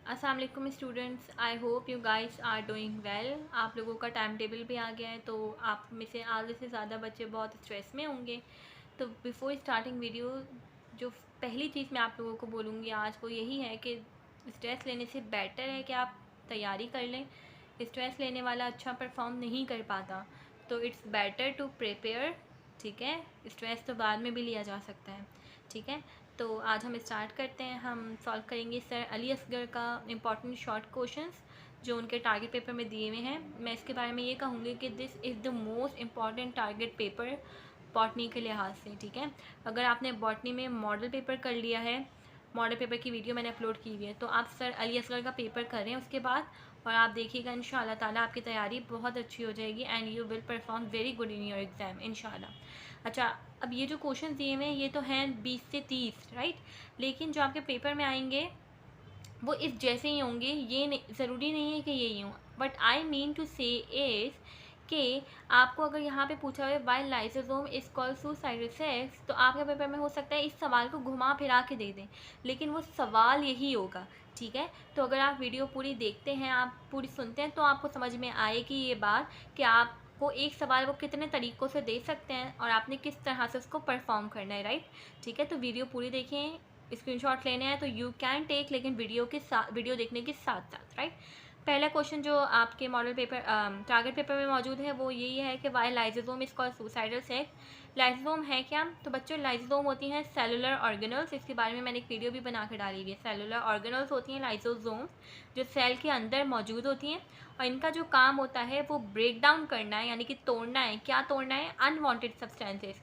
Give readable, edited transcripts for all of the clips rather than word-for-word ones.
अस्सलाम वालेकुम students, I hope you guys are doing well. आप लोगों का टाइम टेबल भी आ गया है, तो आप में से आधे से ज़्यादा बच्चे बहुत स्ट्रेस में होंगे। तो बिफ़ोर स्टार्टिंग वीडियो, जो पहली चीज़ मैं आप लोगों को बोलूँगी आज वो यही है कि स्ट्रेस लेने से बेटर है कि आप तैयारी कर लें। स्ट्रेस लेने वाला अच्छा परफॉर्म नहीं कर पाता, तो इट्स बेटर टू प्रिपेयर। ठीक है, स्ट्रेस तो बाद में भी लिया जा सकता है। ठीक है, तो आज हम स्टार्ट करते हैं। हम सॉल्व करेंगे सर अली असगर का इम्पॉर्टेंट शॉर्ट क्वेश्चंस जो उनके टारगेट पेपर में दिए हुए हैं। मैं इसके बारे में ये कहूँगी कि this is the most important target paper botany के लिहाज से। ठीक है, अगर आपने बॉटनी में मॉडल पेपर कर लिया है, मॉडल पेपर की वीडियो मैंने अपलोड की हुई है, तो आप सर अली असगर का पेपर करें उसके बाद, और आप देखिएगा इंशाल्लाह ताला आपकी तैयारी बहुत अच्छी हो जाएगी and you will perform very good in your exam इंशाल्लाह। अच्छा, अब ये जो क्वेश्चन दिए हुए हैं ये तो हैं 20 से 30, राइट, लेकिन जो आपके पेपर में आएंगे वो इस जैसे ही होंगे। ये नहीं, ज़रूरी नहीं है कि यही हों, but I mean to say is कि आपको अगर यहाँ पे पूछा हुआ है why lysosome is called suicidal sacs, तो आपके पेपर में हो सकता है इस सवाल को घुमा फिरा के दे दें, लेकिन वो सवाल यही होगा। ठीक है, तो अगर आप वीडियो पूरी देखते हैं, आप पूरी सुनते हैं, तो आपको समझ में आएगी ये बात कि आप को एक सवाल वो कितने तरीक़ों से दे सकते हैं और आपने किस तरह से उसको परफॉर्म करना है, राइट। ठीक है, तो वीडियो पूरी देखें, स्क्रीनशॉट लेने हैं तो यू कैन टेक, लेकिन वीडियो देखने के साथ साथ, राइट। पहला क्वेश्चन जो आपके मॉडल पेपर टारगेट पेपर में मौजूद है वो यही है कि why lysosome is called suicidal sacs. Lysosome है क्या? तो बच्चों लाइसोसोम होती हैं सेलुलर ऑर्गेनल्स। इसके बारे में मैंने एक वीडियो भी बना के डाली हुई है। सेलुलर ऑर्गेनल्स होती हैं लाइसोसोम, जो सेल के अंदर मौजूद होती हैं, और इनका जो काम होता है वो ब्रेक डाउन करना है, यानी कि तोड़ना है। क्या तोड़ना है? अनवांटेड सब्सटेंसेस,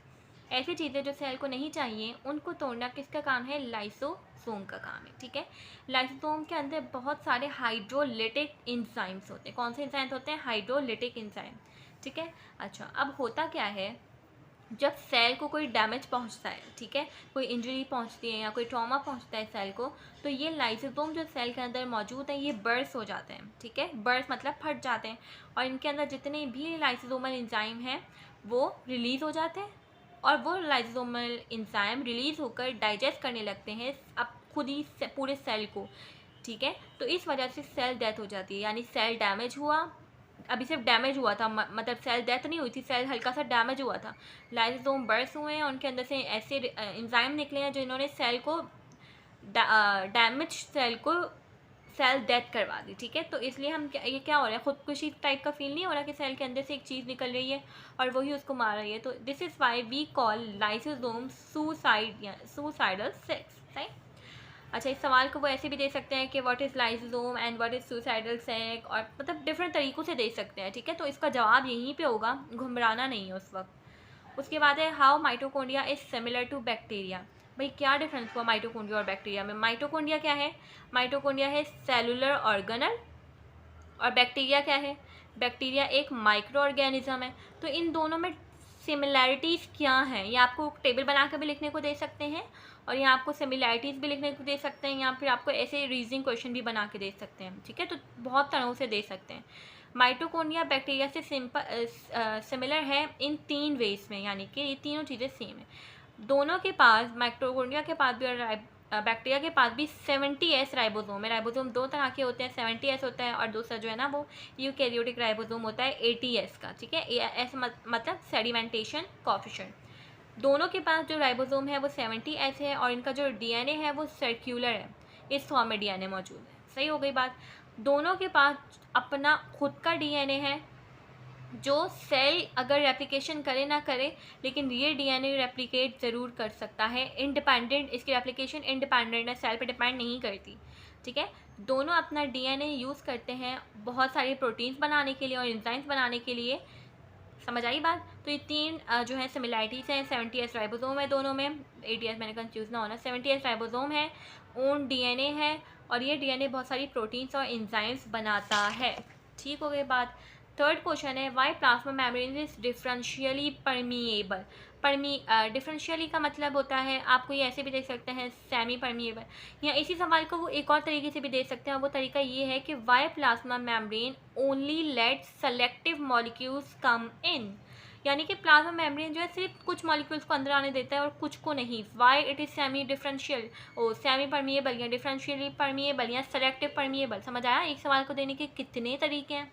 ऐसी चीज़ें जो सेल को नहीं चाहिए उनको तोड़ना किसका काम है? लाइसोसोम का काम है। ठीक है, लाइसोसोम के अंदर बहुत सारे हाइड्रोलिटिक इंजाइम्स होते हैं। कौन से इंजाइम्स होते हैं? Hydrolytic enzyme. ठीक है, अच्छा, अब होता क्या है जब सेल को कोई डैमेज पहुंचता है, ठीक है, कोई इंजरी पहुंचती है या कोई ट्रॉमा पहुंचता है सेल को, तो ये लाइसोसोम जो सेल के अंदर मौजूद हैं ये बर्स्ट हो जाते हैं। ठीक है, बर्स्ट मतलब फट जाते हैं, और इनके अंदर जितने भी लाइसोसोमल इंजाइम हैं वो रिलीज़ हो जाते हैं, और वो लाइसोसोमल इंजाइम रिलीज़ होकर डाइजेस्ट करने लगते हैं अब खुद ही पूरे सेल को। ठीक है, तो इस वजह से सेल डेथ हो जाती है, यानी सेल डैमेज हुआ। अभी सिर्फ डैमेज हुआ था, मतलब सेल डेथ नहीं हुई थी, सेल हल्का सा डैमेज हुआ था। लाइसोसोम बर्स्ट हुए हैं, उनके अंदर से ऐसे एंजाइम निकले हैं जो इन्होंने सेल को डैमेज सेल डेथ करवा दी। ठीक है, तो इसलिए हम ये क्या हो रहा है, खुदकुशी टाइप का फील नहीं हो रहा कि सेल के अंदर से एक चीज़ निकल रही है और वही उसको मार रही है। तो this is why we call lysosome suicide या सुसाइडल सेक्स, राइट। अच्छा, इस सवाल को वो ऐसे भी दे सकते हैं कि what is lysosome and what is suicidal sac, और मतलब डिफरेंट तरीक़ों से दे सकते हैं। ठीक है, तो इसका जवाब यहीं पे होगा, घुमराना नहीं है उस वक्त। उसके बाद है how mitochondria is similar to bacteria. भाई क्या डिफरेंस हुआ माइटोकॉन्ड्रिया और बैक्टीरिया में? माइटोकॉन्ड्रिया क्या है? माइटोकॉन्ड्रिया है सेलुलर ऑर्गेनल, और बैक्टीरिया क्या है? बैक्टीरिया एक माइक्रो ऑर्गेनिज्म है। तो इन दोनों में सिमिलैरिटीज़ क्या हैं, ये आपको टेबल बना के भी लिखने को दे सकते हैं, और यहाँ आपको सिमिलैरिटीज़ भी लिखने को दे सकते हैं, या फिर आपको ऐसे रीजनिंग क्वेश्चन भी बना के दे सकते हैं। ठीक है, तो बहुत तरह से दे सकते हैं। माइटोकॉन्ड्रिया बैक्टीरिया से सिमिलर है इन 3 वेज में, यानी कि ये तीनों चीज़ें सेम है। दोनों के पास, माइटोकॉन्ड्रिया के पास भी और बैक्टीरिया के पास भी 70S राइबोसोम है। राइबोसोम दो तरह के होते हैं, 70S होता है और दूसरा जो है ना वो यूकैरियोटिक राइबोसोम होता है 80S का। ठीक है, एस मतलब सेडिमेंटेशन कोएफिशिएंट। दोनों के पास जो राइबोसोम है वो 70S है, और इनका जो डीएनए है वो सर्कुलर है, इस फॉर्म में डीएनए मौजूद है। सही हो गई बात। दोनों के पास अपना खुद का डीएनए है, जो सेल अगर रेप्लिकेशन करे ना करे, लेकिन ये डीएनए रेप्लिकेट ज़रूर कर सकता है, इंडिपेंडेंट, इसकी रेप्लिकेशन इंडिपेंडेंट है, सेल पे डिपेंड नहीं करती। ठीक है, दोनों अपना डीएनए यूज़ करते हैं बहुत सारी प्रोटीन्स बनाने के लिए और एंजाइम्स बनाने के लिए। समझ आई बात? तो ये तीन जो है सिमिलैरिटीज़ हैं। 70S राइबोसोम है दोनों में, 80S मैंने कंफ्यूज ना होना, 70S राइबोसोम है, ओन डीएनए है, और ये डीएनए बहुत सारी प्रोटीन्स और एंजाइम्स बनाता है। ठीक हो गई बात। थर्ड क्वेश्चन है why plasma membrane is differentially permeable. Differentially का मतलब होता है, आपको ये ऐसे भी देख सकते हैं सेमी परमिएबल, या इसी सवाल को वो एक और तरीके से भी दे सकते हैं, और वो तरीका ये है कि why plasma membrane only let selective molecules come in, यानी कि प्लाज्मा मेम्ब्रेन जो है सिर्फ कुछ मॉलिक्यूल्स को अंदर आने देता है और कुछ को नहीं। Why it is semi differential, oh semi permeable या डिफरेंशियली परमिएबल या सेलेक्टिव परमिएबल। समझ आया? एक सवाल को देने के कितने तरीके हैं।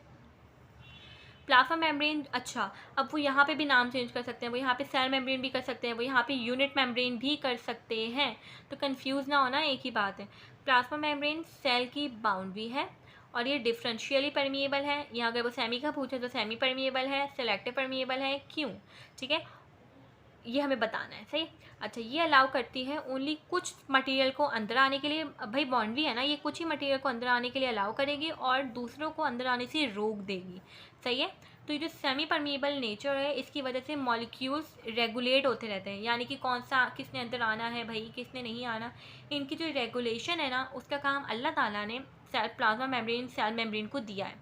प्लाज्मा मेम्ब्रेन, अच्छा अब वो यहाँ पे भी नाम चेंज कर सकते हैं, वो यहाँ पे सेल मेम्ब्रेन भी कर सकते हैं, वो यहाँ पे यूनिट मेम्ब्रेन भी कर सकते हैं, तो कंफ्यूज ना होना, एक ही बात है। प्लाज्मा मेम्ब्रेन सेल की बाउंड्री है और ये डिफरेंशियली परमिएबल है। यहाँ अगर वो सेमी का पूछे तो सेमी परमिएबल है, सेलेक्टिव परमिएबल है, क्यों? ठीक है, ये हमें बताना है, सही। अच्छा, ये अलाउ करती है ओनली कुछ मटेरियल को अंदर आने के लिए। अब भाई बाउंड्री है ना, ये कुछ ही मटेरियल को अंदर आने के लिए अलाउ करेगी और दूसरों को अंदर आने से रोक देगी, सही है। तो ये जो सेमी परमिएबल नेचर है, इसकी वजह से मॉलिक्यूल्स रेगुलेट होते रहते हैं, यानी कि कौन सा किसने अंदर आना है भाई, किसने नहीं आना, इनकी जो रेगुलेशन है ना, उसका काम अल्लाह ताला ने cell plasma membrane cell membrane को दिया है,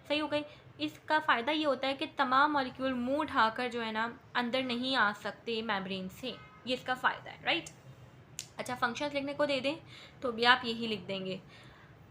सही हो गई। इसका फ़ायदा ये होता है कि तमाम मॉलिक्यूल मुंह ढाकर जो है ना अंदर नहीं आ सकते मेम्ब्रेन से, ये इसका फ़ायदा है, राइट। अच्छा, फंक्शंस लिखने को दे दें तो भी आप यही लिख देंगे।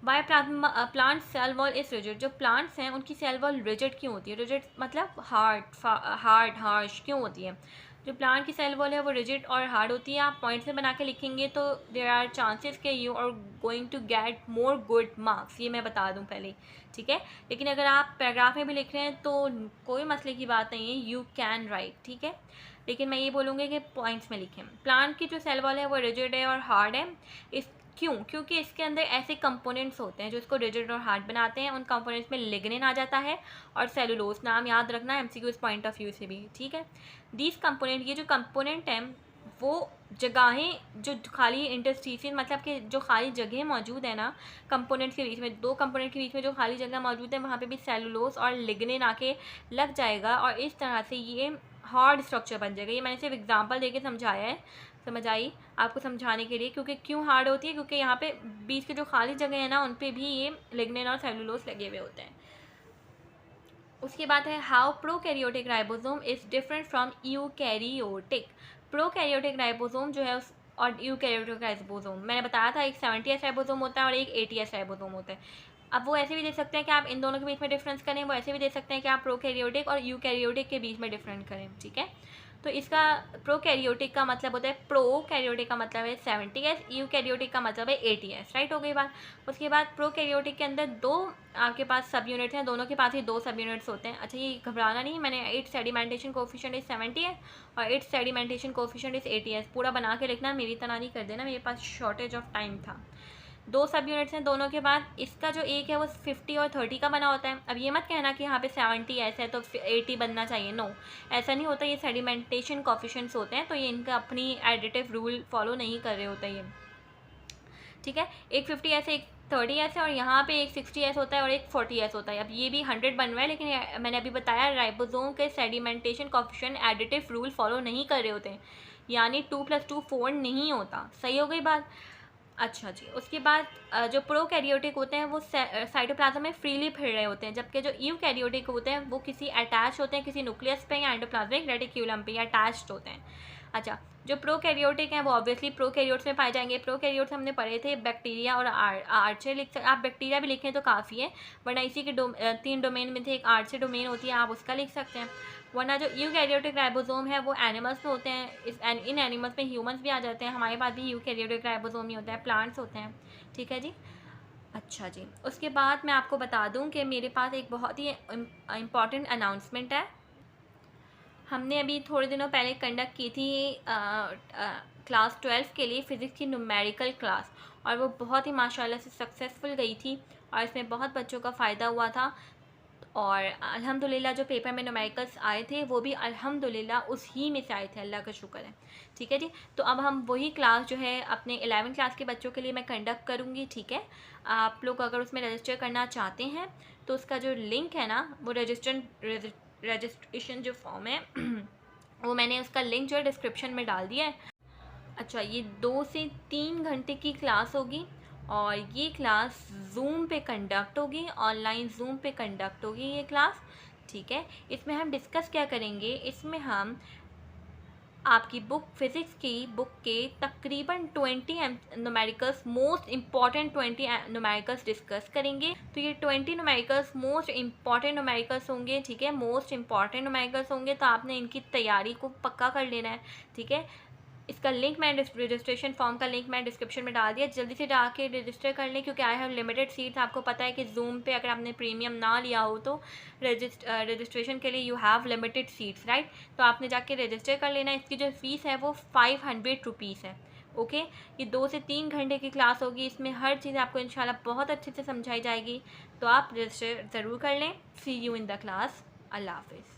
Why plant cell wall is rigid, जो प्लांट्स हैं उनकी सेल वॉल रिजिड क्यों होती है? रिजिड मतलब हार्ड हार्श क्यों होती है? जो प्लांट की सेल वॉल है वो रिजिड और हार्ड होती है। आप पॉइंट से बना के लिखेंगे तो देयर आर चांसेस के you are going to get more good marks, ये मैं बता दूं पहले, ठीक है। लेकिन अगर आप पैराग्राफ में भी लिख रहे हैं तो कोई मसले की बात नहीं है, यू कैन राइट, ठीक है। लेकिन मैं ये बोलूँगी कि पॉइंट्स में लिखें। प्लांट की जो सेल वॉल है वो रिजिड है और हार्ड है, इस क्यों? क्योंकि इसके अंदर ऐसे कंपोनेंट्स होते हैं जो इसको रिजिड और हार्ड बनाते हैं। उन कंपोनेंट्स में लिग्निन आ जाता है और सेलुलोज, नाम याद रखना एमसीक्यूज पॉइंट ऑफ व्यू से भी, ठीक है। दीज कंपोनेंट, ये जो कंपोनेंट हैं वो जगहें जो खाली इंटरस्टिशियल मतलब कि जो खाली जगह मौजूद है ना कंपोनेंट्स के बीच में, दो कंपोनेंट के बीच में जो खाली जगह मौजूद है वहाँ पे भी सेलुलोज और लिग्निन आके लग जाएगा और इस तरह से ये हार्ड स्ट्रक्चर बन जाएगा। ये मैंने सिर्फ एग्जांपल देके समझाया है, समझ आई आपको समझाने के लिए। क्योंकि क्यों हार्ड होती है? क्योंकि यहाँ पे बीच के जो खाली जगह है ना उन पे भी ये लिग्निन और सेलुलोज लगे हुए होते हैं। उसके बाद है how prokaryotic ribosome is different from eukaryotic. Prokaryotic ribosome जो है और यूकैरियोटिक राइबोसोम, मैंने बताया था एक 70S राइबोसोम होता है और एक 80S राइबोसोम होता है। अब वो ऐसे भी दे सकते हैं कि आप इन दोनों के बीच में डिफरेंस करें, वो ऐसे भी दे सकते हैं कि आप प्रोकैरियोटिक और यूकैरियोटिक के बीच में डिफरेंस करें, ठीक है। तो इसका प्रोकैरियोटिक का मतलब होता है, प्रोकैरियोटिक का मतलब है 70S, यूकैरियोटिक का मतलब है 80S, राइट हो गई बात। उसके बाद प्रोकैरियोटिक के अंदर दो आपके पास सब यूनिट्स हैं, दोनों के पास ही दो सब यूनिट्स होते हैं। अच्छा, ये घबराना नहीं, मैंने 8 सेडिमेंटेशन कोफिशिएंट इज 70S और 8 सेडिमेंटेशन कोफिशिएंट इज 80S पूरा बना के लिखना, मेरी तरह नहीं कर देना, मेरे पास शॉर्टेज ऑफ टाइम था। दो सब यूनिट्स हैं दोनों के बाद, इसका जो एक है वो 50 और 30 का बना होता है। अब ये मत कहना कि यहाँ पे 70 ऐसा है तो 80 बनना चाहिए, नो ऐसा नहीं होता। ये सेडिमेंटेशन कॉफिशिएंट्स होते हैं तो ये इनका अपनी एडिटिव रूल फॉलो नहीं कर रहे होते ये, ठीक है। एक 50 ऐसे, एक 30 ऐसे और यहाँ पे एक 60S होता है और एक 40S होता है। अब ये भी 100 बन रहा है, लेकिन मैंने अभी बताया राइबोसोम के sedimentation coefficient additive rule follow नहीं कर रहे होते हैं, यानी 2 + 2 4 नहीं होता, सही हो गई बात। अच्छा जी, उसके बाद जो प्रोकैरियोटिक होते हैं वो साइटोप्लाज्म में फ्रीली फिर रहे होते हैं, जबकि जो यूकैरियोटिक होते हैं वो किसी अटैच होते हैं, किसी न्यूक्लियस पे या एंडोप्लाज्मिक रेटिक्यूलम पे अटैच्ड होते हैं। अच्छा, जो प्रोकैरियोटिक हैं वो ऑब्वियसली प्रोकैरियोट्स में पाए जाएंगे। प्रोकैरियोट्स हमने पढ़े थे बैक्टीरिया और आर्चे, आप बैक्टीरिया भी लिखें तो काफ़ी है, वरना इसी के 3 डोमेन में थे, एक आर्चे डोमेन होती है, आप उसका लिख सकते हैं। वरना जो यूकैरियोटिक राइबोसोम है वो एनिमल्स में होते हैं, इन एनिमल्स में ह्यूमंस भी आ जाते हैं, हमारे पास भी यूकैरियोटिक राइबोसोम ही होता है, प्लांट्स होते हैं, ठीक है जी। अच्छा जी, उसके बाद मैं आपको बता दूं कि मेरे पास एक बहुत ही इम्पॉर्टेंट अनाउंसमेंट है। हमने अभी थोड़े दिनों पहले कंडक्ट की थी क्लास 12 के लिए फ़िज़िक्स की न्यूमेरिकल क्लास, और वो बहुत ही माशाल्लाह से सक्सेसफुल गई थी और इसमें बहुत बच्चों का फ़ायदा हुआ था। और अल्हम्दुलिल्लाह जो पेपर में न्यूमेरिकल्स आए थे वो भी अल्हम्दुलिल्लाह उस ही में से आए थे, अल्लाह का शुक्र है, ठीक है जी। तो अब हम वही क्लास जो है अपने 11वीं क्लास के बच्चों के लिए मैं कंडक्ट करूँगी, ठीक है। आप लोग अगर उसमें रजिस्टर करना चाहते हैं तो उसका जो लिंक है ना, वो रजिस्ट्रेशन जो फॉर्म है वो मैंने उसका लिंक जो है डिस्क्रिप्शन में डाल दिया है। अच्छा, ये 2 से 3 घंटे की क्लास होगी और ये क्लास जूम पे कंडक्ट होगी, ऑनलाइन जूम पे कंडक्ट होगी ये क्लास, ठीक है। इसमें हम डिस्कस क्या करेंगे, इसमें हम आपकी बुक फिज़िक्स की बुक के तकरीबन 20 numericals, most important 20 numericals discuss करेंगे। तो ये 20 न्यूमेरिकल्स मोस्ट इम्पॉर्टेंट न्यूमेरिकल्स होंगे, ठीक है, मोस्ट इम्पॉर्टेंट न्यूमेरिकल्स होंगे। तो आपने इनकी तैयारी को पक्का कर लेना है, ठीक है। इसका लिंक मैं रजिस्ट्रेशन फॉर्म का लिंक मैं डिस्क्रिप्शन में डाल दिया, जल्दी से जाके रजिस्टर कर लें, क्योंकि आई हैव लिमिटेड सीट्स। आपको पता है कि जूम पे अगर आपने प्रीमियम ना लिया हो तो रजिस्ट्रेशन के लिए you have limited seats, right. तो आपने जाके रजिस्टर कर लेना। इसकी जो फ़ीस है वो 500 रुपीज़ है, ओके। ये 2 से 3 घंटे की क्लास होगी, इसमें हर चीज़ आपको इंशाल्लाह बहुत अच्छे से समझाई जाएगी। तो आप रजिस्टर ज़रूर कर लें। सी यू इन द क्लास। अल्लाह हाफिज़।